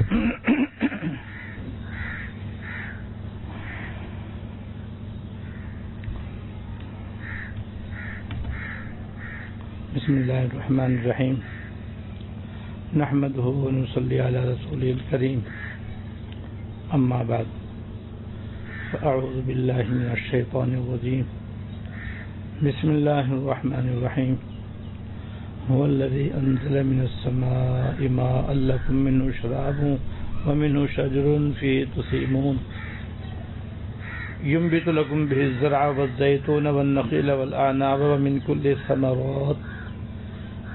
بسم اللہ الرحمن الرحیم نحمده ونصلی علی رسوله الکریم اما بعد فاعوذ باللہ من الشیطان الرجیم بسم اللہ الرحمن الرحیم هو الذی انزل من السماء ماء لکم منه شراب ومنه شجر فیہ تسیمون ينبت لكم به الزرع والزيتون والنخيل والأعناب ومن كل الثمرات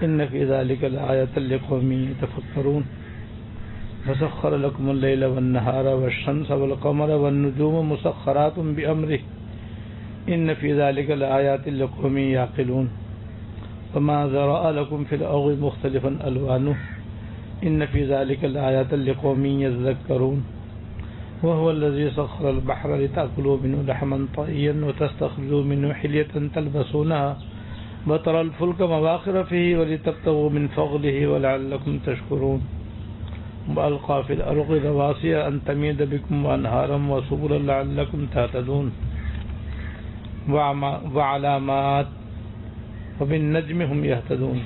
إن في ذلك لآية لقوم يتفكرون وسخر لكم الليل والنهار والشمس والقمر والنجوم مسخرات بأمره إن في ذلك لآيات لقوم يعقلون وما ذرأ لكم في الأرض مختلفا ألوانه إن في ذلك لآيات لقوم يذكرون وهو الذي سخر البحر لتأكلوا منه لحما طريا وتستخرجوا منه حلية تلبسونها وترى الفلك مواخر فيه ولتبتغوا من فضله ولعلكم تشكرون وألقى في الأرض رواسي أن تميد بكم وأنهارا وسبلا لعلكم تهتدون وعلامات وبالنجم هم يهتدون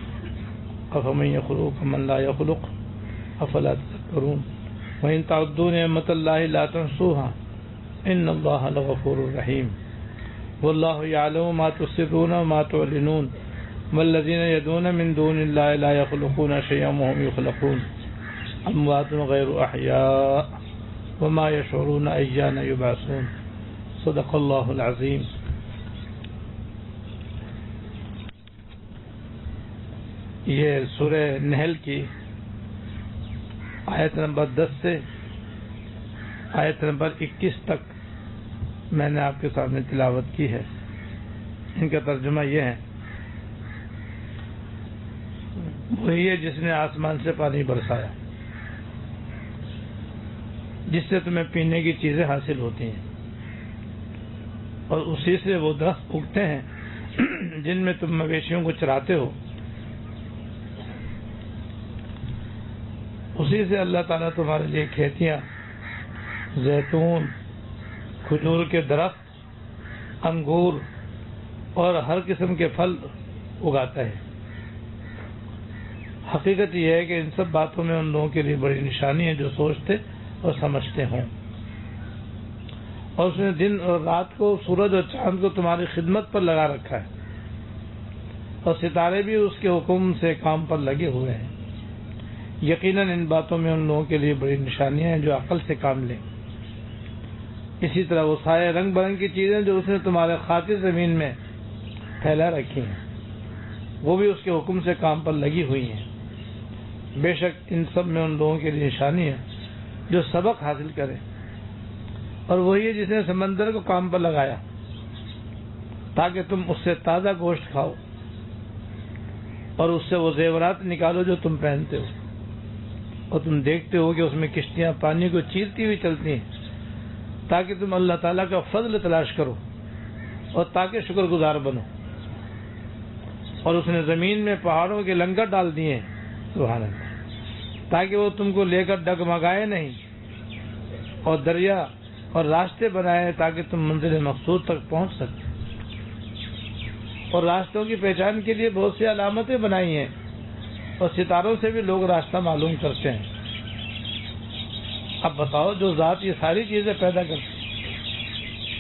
أفمن يخلق كمن لا يخلق أفلا تذكرون وَإِن تَعُدُّوا نِعْمَةَ اللَّهِ لَا تُحْصُوهَا إِنَّ اللَّهَ لَغَفُورٌ رَحِيمٌ وَاللَّهُ يَعْلَمُ مَا تُسِرُّونَ وَمَا تُعْلِنُونَ وَالَّذِينَ يَدْعُونَ مِن دُونِ اللَّهِ لَا يَخْلُقُونَ شَيْئًا وَهُمْ يُخْلَقُونَ أَمْوَاتٌ غَيْرُ أَحْيَاءٍ وَمَا يَشْعُرُونَ أَيَّانَ يُبْعَثُونَ صدق اللہ العظیم۔ یہ سورہ نحل کی آیت نمبر 10 سے آیت نمبر 21 تک میں نے آپ کے سامنے تلاوت کی ہے۔ ان کا ترجمہ یہ ہے، وہی ہے جس نے آسمان سے پانی برسایا، جس سے تمہیں پینے کی چیزیں حاصل ہوتی ہیں، اور اسی سے وہ درخت اگتے ہیں جن میں تم مویشیوں کو چراتے ہو۔ اسی سے اللہ تعالیٰ تمہارے لیے کھیتیاں، زیتون، کھجور کے درخت، انگور اور ہر قسم کے پھل اگاتا ہے۔ حقیقت یہ ہے کہ ان سب باتوں میں ان لوگوں کے لیے بڑی نشانی ہے جو سوچتے اور سمجھتے ہوں۔ اور اس نے دن اور رات کو، سورج اور چاند کو تمہاری خدمت پر لگا رکھا ہے، اور ستارے بھی اس کے حکم سے کام پر لگے ہوئے ہیں۔ یقیناً ان باتوں میں ان لوگوں کے لیے بڑی نشانیاں ہیں جو عقل سے کام لیں۔ اسی طرح وہ سارے رنگ برنگ کی چیزیں جو اس نے تمہارے خاطر زمین میں پھیلا رکھی ہیں، وہ بھی اس کے حکم سے کام پر لگی ہوئی ہیں۔ بے شک ان سب میں ان لوگوں کے لیے نشانی ہے جو سبق حاصل کریں، اور وہی ہے جس نے سمندر کو کام پر لگایا تاکہ تم اس سے تازہ گوشت کھاؤ، اور اس سے وہ زیورات نکالو جو تم پہنتے ہو، اور تم دیکھتے ہو کہ اس میں کشتیاں پانی کو چیرتی ہوئی چلتی ہیں تاکہ تم اللہ تعالیٰ کا فضل تلاش کرو اور تاکہ شکر گزار بنو۔ اور اس نے زمین میں پہاڑوں کے لنگر ڈال دیے ہیں، سبحان اللہ، تاکہ وہ تم کو لے کر ڈگمگائے نہیں، اور دریا اور راستے بنائے تاکہ تم منزل مقصود تک پہنچ سکتے۔ اور راستوں کی پہچان کے لیے بہت سی علامتیں بنائی ہیں، اور ستاروں سے بھی لوگ راستہ معلوم کرتے ہیں۔ اب بتاؤ، جو ذات یہ ساری چیزیں پیدا کرتی ہے،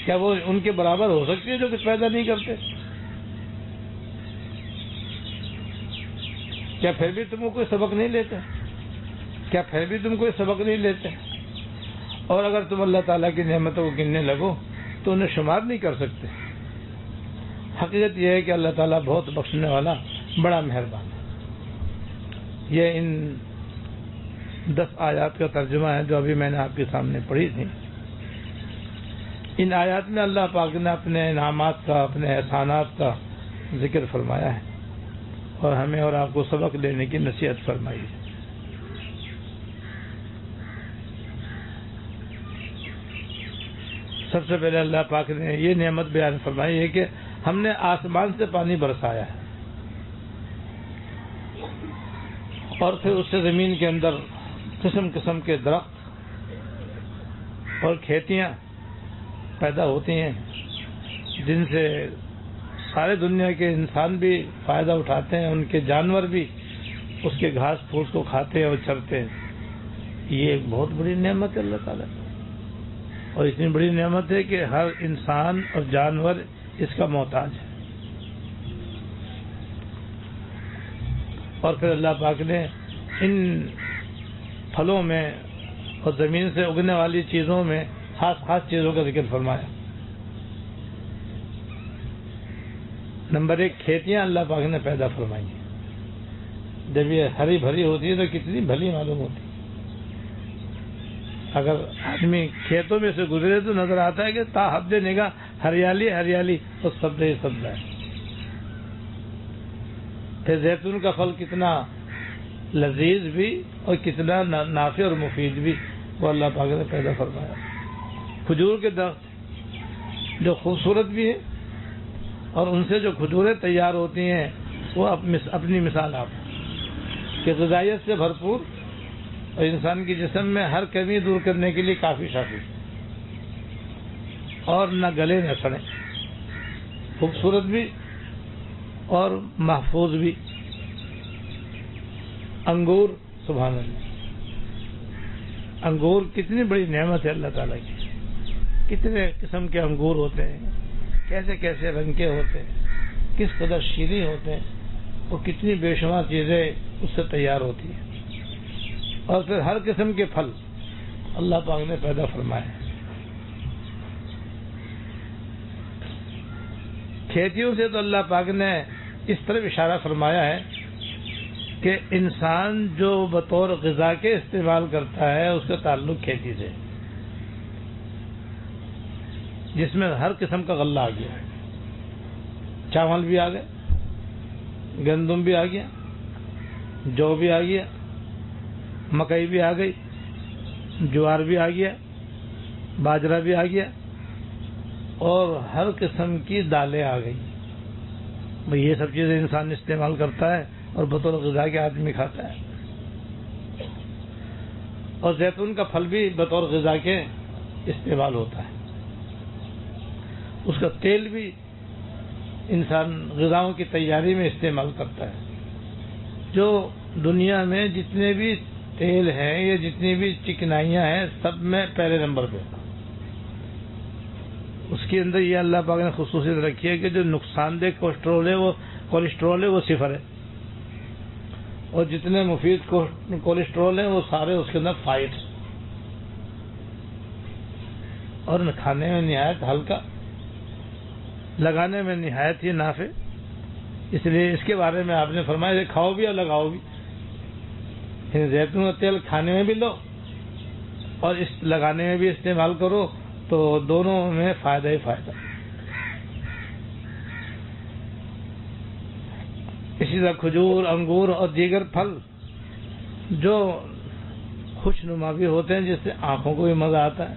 کیا وہ ان کے برابر ہو سکتی ہے جو کچھ پیدا نہیں کرتے؟ کیا پھر بھی تم کو کوئی سبق نہیں لیتے؟ کیا پھر بھی تم کوئی سبق نہیں لیتے؟ اور اگر تم اللہ تعالیٰ کی نعمتوں کو گننے لگو تو انہیں شمار نہیں کر سکتے۔ حقیقت یہ ہے کہ اللہ تعالیٰ بہت بخشنے والا، بڑا مہربان ہے۔ یہ ان 10 آیات کا ترجمہ ہے جو ابھی میں نے آپ کے سامنے پڑھی تھی۔ ان آیات میں اللہ پاک نے اپنے انعامات کا، اپنے احسانات کا ذکر فرمایا ہے، اور ہمیں اور آپ کو سبق لینے کی نصیحت فرمائی ہے۔ سب سے پہلے اللہ پاک نے یہ نعمت بیان فرمائی ہے کہ ہم نے آسمان سے پانی برسایا ہے، اور پھر اس سے زمین کے اندر قسم قسم کے درخت اور کھیتیاں پیدا ہوتی ہیں جن سے سارے دنیا کے انسان بھی فائدہ اٹھاتے ہیں، ان کے جانور بھی اس کے گھاس پھوس کو کھاتے ہیں اور چرتے ہیں۔ یہ ایک بہت بڑی نعمت ہے اللہ تعالیٰ کی، اور اتنی بڑی نعمت ہے کہ ہر انسان اور جانور اس کا محتاج ہے۔ اور پھر اللہ پاک نے ان پھلوں میں اور زمین سے اگنے والی چیزوں میں خاص خاص چیزوں کا ذکر فرمایا۔ نمبر 1، کھیتیاں اللہ پاک نے پیدا فرمائی ہیں۔ جب یہ ہری بھری ہوتی ہے تو کتنی بھلی معلوم ہوتی ہے۔ اگر آدمی کھیتوں میں سے گزرے تو نظر آتا ہے کہ تا حد نگاہ ہریالی ہریالی اور سبزہ ہی سبزہ ہے۔ پھر زیتون کا پھل کتنا لذیذ بھی اور کتنا نافع اور مفید بھی، وہ اللہ پاک نے پیدا فرمایا۔ کھجور کے درخت جو خوبصورت بھی ہے اور ان سے جو کھجوریں تیار ہوتی ہیں وہ اپنی مثال آپ کہ غذائیت سے بھرپور اور انسان کے جسم میں ہر کمی دور کرنے کے لیے کافی شافی، اور نہ گلے نہ سڑے، خوبصورت بھی اور محفوظ بھی۔ انگور، سبحان اللہ، انگور کتنی بڑی نعمت ہے اللہ تعالیٰ کی۔ کتنے قسم کے انگور ہوتے ہیں، کیسے کیسے رنگ کے ہوتے ہیں، کس قدر شیریں ہوتے ہیں، اور کتنی بے شمار چیزیں اس سے تیار ہوتی ہیں۔ اور پھر ہر قسم کے پھل اللہ پاک نے پیدا فرمائے۔ کھیتیوں سے تو اللہ پاک نے اس طرح اشارہ فرمایا ہے کہ انسان جو بطور غذا کے استعمال کرتا ہے اس کا تعلق کھیتی سے، جس میں ہر قسم کا غلہ آ گیا، چاول بھی آ گئے، گندم بھی آ گیا، جو بھی آ گیا، مکئی بھی آ گئی، جوار بھی آ گیا، باجرہ بھی آ گیا، اور ہر قسم کی دالیں آ گئی۔ یہ سب چیزیں انسان استعمال کرتا ہے اور بطور غذا کے آدمی کھاتا ہے۔ اور زیتون کا پھل بھی بطور غذا کے استعمال ہوتا ہے، اس کا تیل بھی انسان غذاؤں کی تیاری میں استعمال کرتا ہے۔ جو دنیا میں جتنے بھی تیل ہیں یا جتنی بھی چکنائیاں ہیں سب میں پہلے نمبر پہ، اس کے اندر یہ اللہ پاک نے خصوصیت رکھی ہے کہ جو نقصان دہ کولیسٹرول ہے وہ 0 ہے، اور جتنے مفید کولیسٹرول ہیں وہ سارے اس کے اندر فائٹ، اور کھانے میں نہایت ہلکا، لگانے میں نہایت ہی نافع۔ اس لیے اس کے بارے میں آپ نے فرمایا کہ کھاؤ بھی اور لگاؤ بھی، زیتون کا تیل کھانے میں بھی لو اور اس لگانے میں بھی استعمال کرو، تو دونوں میں فائدہ ہی فائدہ۔ اسی طرح کھجور، انگور اور دیگر پھل جو خوش نما بھی ہوتے ہیں جس سے آنکھوں کو بھی مزہ آتا ہے،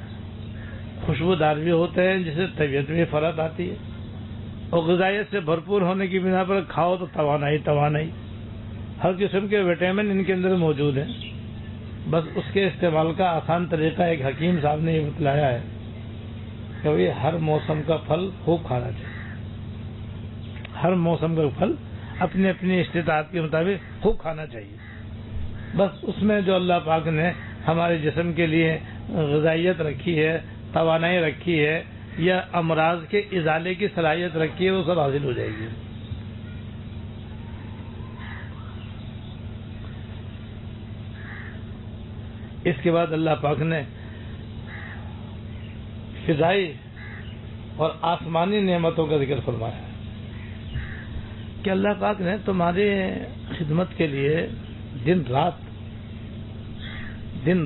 خوشبودار بھی ہوتے ہیں جس سے طبیعت میں فرق آتی ہے، اور غذائیت سے بھرپور ہونے کی بنا پر کھاؤ تو توانائی، ہر قسم کے وٹامن ان کے اندر موجود ہیں۔ بس اس کے استعمال کا آسان طریقہ ایک حکیم صاحب نے یہ بتلایا ہے کہ ہر موسم کا پھل خوب کھانا چاہیے، ہر موسم کا پھل اپنی اپنی استطاعت کے مطابق خوب کھانا چاہیے۔ بس اس میں جو اللہ پاک نے ہمارے جسم کے لیے غذائیت رکھی ہے، توانائی رکھی ہے، یا امراض کے ازالے کی صلاحیت رکھی ہے، وہ سب حاصل ہو جائے گی۔ اس کے بعد اللہ پاک نے فضائی اور آسمانی نعمتوں کا ذکر فرمایا ہے کہ اللہ پاک نے تمہاری خدمت کے لیے دن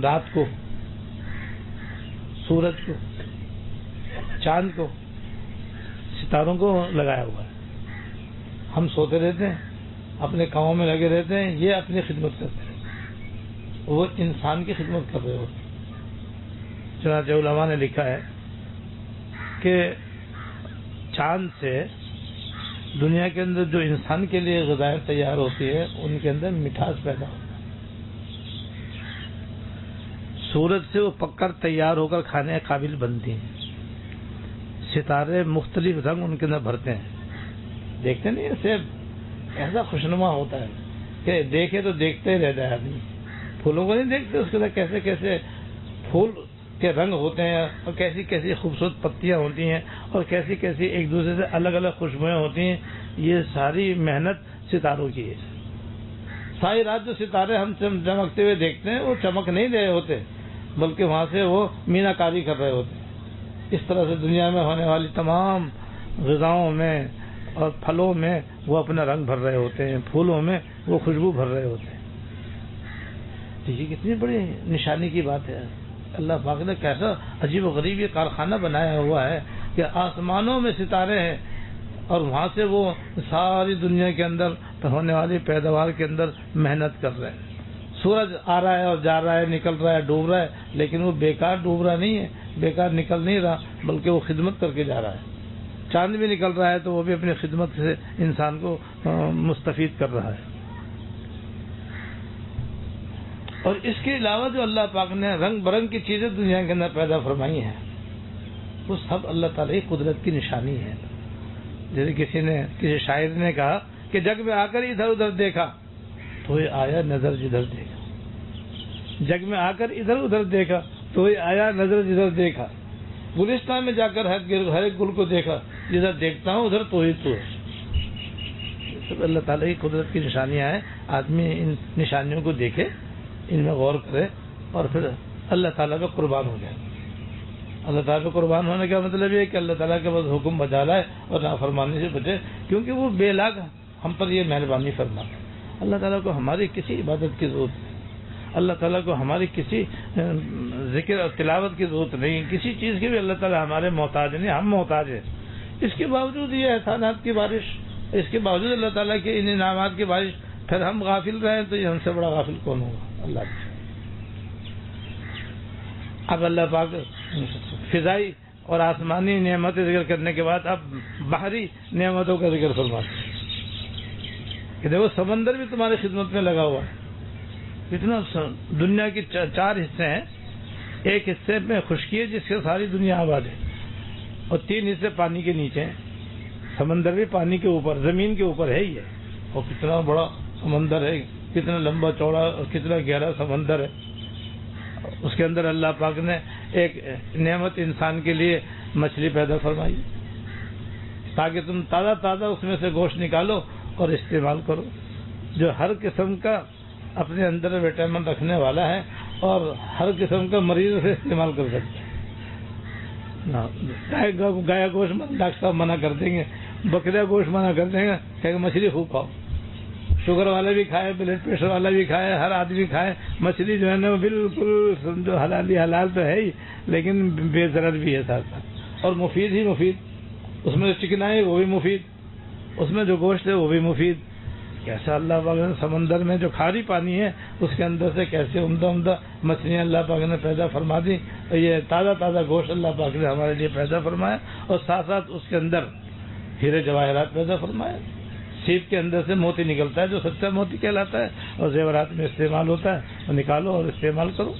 رات کو، سورج کو، چاند کو، ستاروں کو لگایا ہوا ہے۔ ہم سوتے رہتے ہیں، اپنے کاموں میں لگے رہتے ہیں، یہ اپنی خدمت کرتے ہیں، وہ انسان کی خدمت کر رہے ہوتے ہیں۔ چنانچہ علماء نے لکھا ہے کہ چاند سے دنیا کے اندر جو انسان کے لیے غذائیں تیار ہوتی ہے ان کے اندر مٹھاس پیدا ہوتی ہے، سورج سے وہ پک کر تیار ہو کر کھانے کے قابل بنتی ہیں. ستارے مختلف رنگ ان کے اندر بھرتے ہیں. دیکھتے نہیں ایسے ایسا خوشنما ہوتا ہے کہ دیکھے تو دیکھتے ہی رہتا ہے آدمی. پھولوں کو نہیں دیکھتے اس کے اندر کیسے کیسے پھول کے رنگ ہوتے ہیں اور کیسی کیسی خوبصورت پتیاں ہوتی ہیں اور کیسی کیسی ایک دوسرے سے الگ الگ خوشبوئیں ہوتی ہیں. یہ ساری محنت ستاروں کی ہے. ساری رات جو ستارے ہم چمکتے ہوئے دیکھتے ہیں وہ چمک نہیں رہے ہوتے بلکہ وہاں سے وہ مینا کاری کر رہے ہوتے ہیں. اس طرح سے دنیا میں ہونے والی تمام غذاؤں میں اور پھلوں میں وہ اپنا رنگ بھر رہے ہوتے ہیں, پھولوں میں وہ خوشبو بھر رہے ہوتے ہیں. تو یہ کتنی بڑی نشانی کی بات ہے. اللہ پاک نے کیسا عجیب و غریب یہ کارخانہ بنایا ہوا ہے کہ آسمانوں میں ستارے ہیں اور وہاں سے وہ ساری دنیا کے اندر ہونے والی پیداوار کے اندر محنت کر رہے ہیں. سورج آ رہا ہے اور جا رہا ہے, نکل رہا ہے, ڈوب رہا ہے, لیکن وہ بیکار ڈوب رہا نہیں ہے, بیکار نکل نہیں رہا بلکہ وہ خدمت کر کے جا رہا ہے. چاند بھی نکل رہا ہے تو وہ بھی اپنی خدمت سے انسان کو مستفید کر رہا ہے. اور اس کے علاوہ جو اللہ پاک نے رنگ برنگ کی چیزیں دنیا کے اندر پیدا فرمائی ہیں وہ سب اللہ تعالیٰ کی قدرت کی نشانی ہے. جیسے کسی شاعر نے کہا کہ جگ میں آ کر ادھر ادھر دیکھا تو یہ آیا نظر جدھر دیکھا. جگ میں آ کر ادھر ادھر دیکھا تو یہ آیا نظر جدھر دیکھا. گلستان میں جا کر ہر ایک گل کو دیکھا, جدھر دیکھتا ہوں ادھر تو ہی تو ہے. سب اللہ تعالیٰ کی قدرت کی نشانیاں ہیں. آدمی ان نشانیوں کو دیکھے, ان میں غور کرے اور پھر اللہ تعالیٰ پہ قربان ہو جائے. اللہ تعالیٰ پہ قربان ہونے کا مطلب یہ ہے کہ اللہ تعالیٰ کے بس حکم بجا لائے اور نافرمانی سے بچے, کیونکہ وہ بے لاگ ہم پر یہ مہربانی فرماتا ہے. اللہ تعالیٰ کو ہماری کسی عبادت کی ضرورت نہیں, اللہ تعالیٰ کو ہماری کسی ذکر اور تلاوت کی ضرورت نہیں, کسی چیز کی بھی اللہ تعالیٰ ہمارے محتاج نہیں, ہم محتاج ہیں. اس کے باوجود یہ احسانات کی بارش, اس کے باوجود اللہ تعالیٰ کے ان انعامات کی بارش, پھر ہم غافل رہیں تو یہ ہم سے بڑا غافل کون ہوگا؟ اللہ کی. اب اللہ پاک فضائی اور آسمانی نعمتیں ذکر کرنے کے بعد اب باہری نعمتوں کا ذکر فرماتے ہیں کہ دیکھو سمندر بھی تمہاری خدمت میں لگا ہوا ہے. اتنا دنیا کے 4 حصے ہیں. ایک حصے میں خشکی ہے جس سے ساری دنیا آباد ہے, اور 3 حصے پانی کے نیچے ہیں. سمندر بھی پانی کے اوپر, زمین کے اوپر ہے ہی ہے. اور کتنا بڑا سمندر ہے, کتنا لمبا چوڑا اور کتنا گہرا سمندر ہے. اس کے اندر اللہ پاک نے ایک نعمت انسان کے لیے مچھلی پیدا فرمائی تاکہ تم تازہ تازہ اس میں سے گوشت نکالو اور استعمال کرو, جو ہر قسم کا اپنے اندر وٹامن رکھنے والا ہے اور ہر قسم کا مریض سے استعمال کر سکتے ہیں. گایا گوشت ڈاکٹر صاحب منع کر دیں گے, بکرا گوشت منع کر دیں گے کہ مچھلی خوب کھاؤ. شوگر والا بھی کھائے, بلڈ پریشر والا بھی کھائے, ہر آدمی کھائے. مچھلی جو ہے نا وہ بالکل سمجھو حلال تو ہے ہی, لیکن بے ضرر بھی ہے ساتھ ساتھ, اور مفید ہی مفید. اس میں جو چکنائی وہ بھی مفید, اس میں جو گوشت ہے وہ بھی مفید. کیسا اللہ پاک نے سمندر میں جو کھاری پانی ہے اس کے اندر سے کیسے عمدہ عمدہ مچھلیاں اللہ پاک نے پیدا فرما دی, اور یہ تازہ تازہ گوشت اللہ پاک نے ہمارے لیے پیدا فرمایا, اور ساتھ ساتھ اس کے اندر ہیرے جواہرات پیدا فرمائے. سیپ کے اندر سے موتی نکلتا ہے جو سچا موتی کہلاتا ہے, اور زیورات میں استعمال ہوتا ہے, اور نکالو اور استعمال کرو.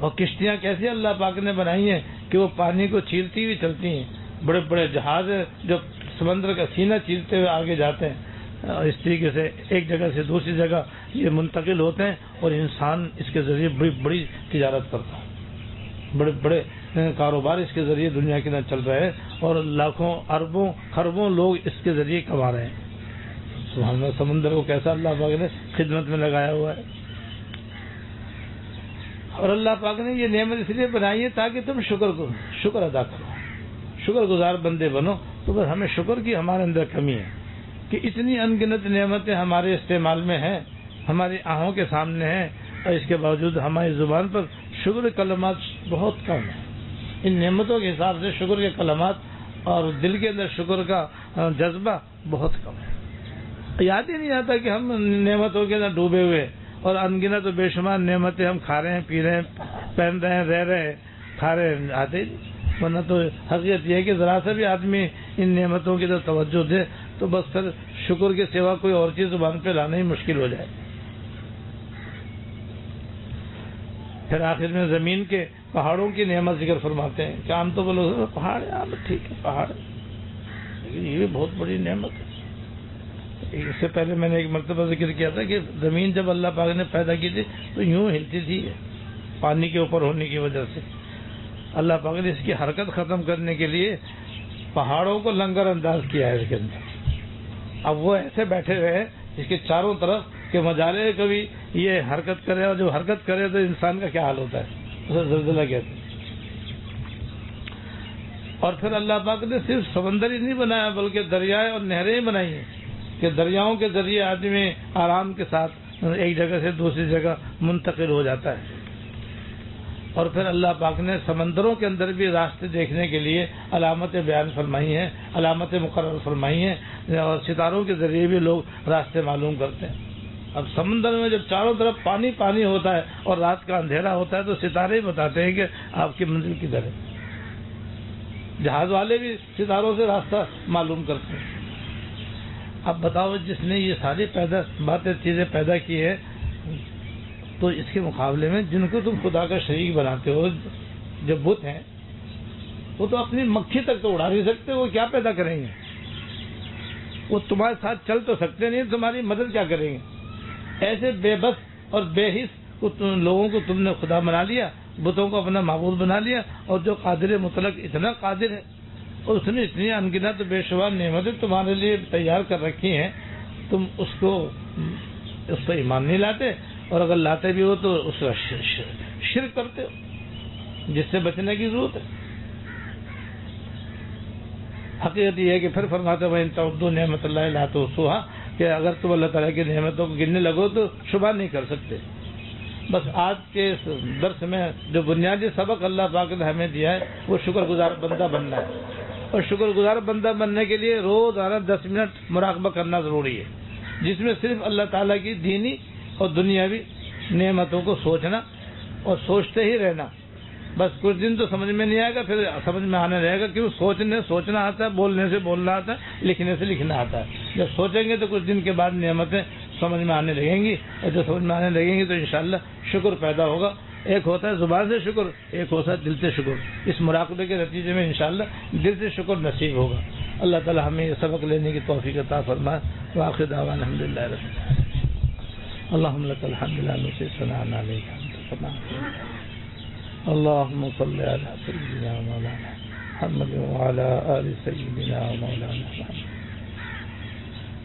اور کشتیاں کیسی اللہ پاک نے بنائی ہیں کہ وہ پانی کو چیرتی ہوئی چلتی ہیں. بڑے بڑے جہاز جو سمندر کا سینہ چیرتے ہوئے آگے جاتے ہیں, اور اس طریقے سے ایک جگہ سے دوسری جگہ یہ منتقل ہوتے ہیں, اور انسان اس کے ذریعے بڑی بڑی تجارت کرتا ہے. بڑے بڑے کاروبار اس کے ذریعے دنیا کے اندر چل رہے ہیں, اور لاکھوں اربوں خربوں لوگ اس کے ذریعے کما رہے ہیں. سبحان اللہ, سمندر کو کیسا اللہ پاک نے خدمت میں لگایا ہوا ہے. اور اللہ پاک نے یہ نعمت اس لیے بنائی ہے تاکہ تم شکر ادا کرو, شکر گزار بندے بنو. تو بس ہمیں شکر کی ہمارے اندر کمی ہے کہ اتنی ان گنت نعمتیں ہمارے استعمال میں ہیں, ہماری آنکھوں کے سامنے ہیں, اور اس کے باوجود ہماری زبان پر شکر کلمات بہت کم ہیں. ان نعمتوں کے حساب سے شکر کے کلمات اور دل کے اندر شکر کا جذبہ بہت کم ہے. یاد ہی نہیں آتا کہ ہم نعمتوں کے اندر ڈوبے ہوئے, اور ان گنت و بے شمار نعمتیں ہم کھا رہے ہیں, پی رہے ہیں, پہن رہے ہیں, رہ رہے ہیں, کھا رہے ہیں, آتے ہی. ورنہ تو حقیقت یہ ہے کہ ذرا سا بھی آدمی ان نعمتوں کی طرف توجہ دے تو بس پھر شکر کے سوا کوئی اور چیز زبان پہ لانا ہی مشکل ہو جائے. پھر آخر میں زمین کے پہاڑوں کی نعمت ذکر فرماتے ہیں کہ عام تو بولو پہاڑ ہے، عام ٹھیک ہے پہاڑ ہے، لیکن یہ بھی بہت بڑی نعمت ہے۔ اس سے پہلے میں نے ایک مرتبہ ذکر کیا تھا کہ زمین جب اللہ پاک نے پیدا کی تھی تو یوں ہلتی تھی پانی کے اوپر ہونے کی وجہ سے۔ اللہ پاک نے اس کی حرکت ختم کرنے کے لیے پہاڑوں کو لنگر انداز کیا ہے اس کے اندر۔ اب وہ ایسے بیٹھے ہوئے ہیں اس کے چاروں طرف کہ مجالے کبھی یہ حرکت کرے، اور جب حرکت کرے تو انسان کا کیا حال ہوتا ہے، اسے زلزلہ کہتے ہیں۔ اور پھر اللہ پاک نے صرف سمندر ہی نہیں بنایا بلکہ دریائے اور نہریں بنائی ہیں کہ دریاؤں کے ذریعے آدمی آرام کے ساتھ ایک جگہ سے دوسری جگہ منتقل ہو جاتا ہے۔ اور پھر اللہ پاک نے سمندروں کے اندر بھی راستے دیکھنے کے لیے علامتیں بیان فرمائی ہیں، علامتیں مقرر فرمائی ہیں، اور ستاروں کے ذریعے بھی لوگ راستے معلوم کرتے ہیں۔ اب سمندر میں جب چاروں طرف پانی پانی ہوتا ہے اور رات کا اندھیرا ہوتا ہے تو ستارے ہی بتاتے ہیں کہ آپ کی منزل کدھر ہے۔ جہاز والے بھی ستاروں سے راستہ معلوم کرتے ہیں۔ اب بتاؤ جس نے یہ ساری چیزیں پیدا کی ہے تو اس کے مقابلے میں جن کو تم خدا کا شریک بناتے ہو، جو بت ہیں، وہ تو اپنی مکھی تک تو اڑا نہیں سکتے، وہ کیا پیدا کریں گے؟ وہ تمہارے ساتھ چل تو سکتے نہیں، تمہاری مدد کیا کریں گے؟ ایسے بے بس اور بے حس لوگوں کو تم نے خدا بنا لیا، بتوں کو اپنا معبود بنا لیا، اور جو قادر مطلق اتنا قادر ہے اور اس نے اتنی انگنت بے شمار نعمتیں تمہارے لیے تیار کر رکھی ہیں، تم اس پر ایمان نہیں لاتے، اور اگر لاتے بھی ہو تو اس کا شرک کرتے ہو، جس سے بچنے کی ضرورت ہے۔ حقیقت یہ ہے کہ پھر فرماتے ہیں وَإِن تَعُدُّوا نِعْمَتَ اللَّهِ لَا تُحْصُوهَا، کہ اگر تم اللہ تعالیٰ کی نعمتوں کو گننے لگو تو شمار نہیں کر سکتے۔ بس آج کے درس میں جو بنیادی سبق اللہ پاک نے ہمیں دیا ہے وہ شکر گزار بندہ بننا ہے، اور شکر گزار بندہ بننے کے لیے روزانہ 10 منٹ مراقبہ کرنا ضروری ہے، جس میں صرف اللہ تعالیٰ کی دینی اور دنیاوی نعمتوں کو سوچنا اور سوچتے ہی رہنا۔ بس کچھ دن تو سمجھ میں نہیں آئے گا، پھر سمجھ میں آنے رہے گا، کیوں سوچنا آتا ہے، بولنے سے بولنا آتا ہے، لکھنے سے لکھنا آتا ہے۔ جب سوچیں گے تو کچھ دن کے بعد نعمتیں سمجھ میں آنے لگیں گی، اور جب سمجھ میں آنے لگیں گی تو انشاءاللہ شکر پیدا ہوگا۔ ایک ہوتا ہے زبان سے شکر، ایک ہوتا ہے دل سے شکر۔ اس مراقبے کے نتیجے میں انشاءاللہ دل سے شکر نصیب ہوگا۔ اللہ تعالی ہمیں یہ سبق لینے کی توفیق عطا فرمائے۔ وآخر دعوانا الحمدللہ رب العالمین۔ اللهم لك الحمد لا نحصي ثناء عليك أنت كما أثنيت اللهم صل على سيدنا ومولانا محمد وعلى آل سيدنا ومولانا محمد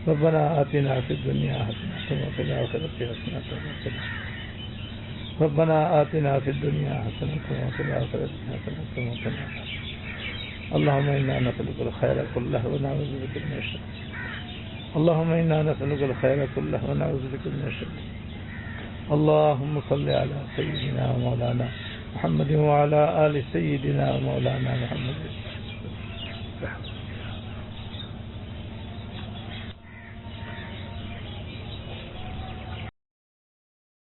ربنا آتنا في الدنيا حسنة وفي الآخرة حسنة وقنا ربنا آتنا في الدنيا حسنة وفي الآخرة حسنة وقنا اللهم إنا نسألك الخير كله ونعوذ بك من الشر اللهم إنا نسألك الخير كله ونعوذ بك من الشر اللهم صل على سيدنا ومولانا محمد وعلى آل سيدنا ومولانا محمد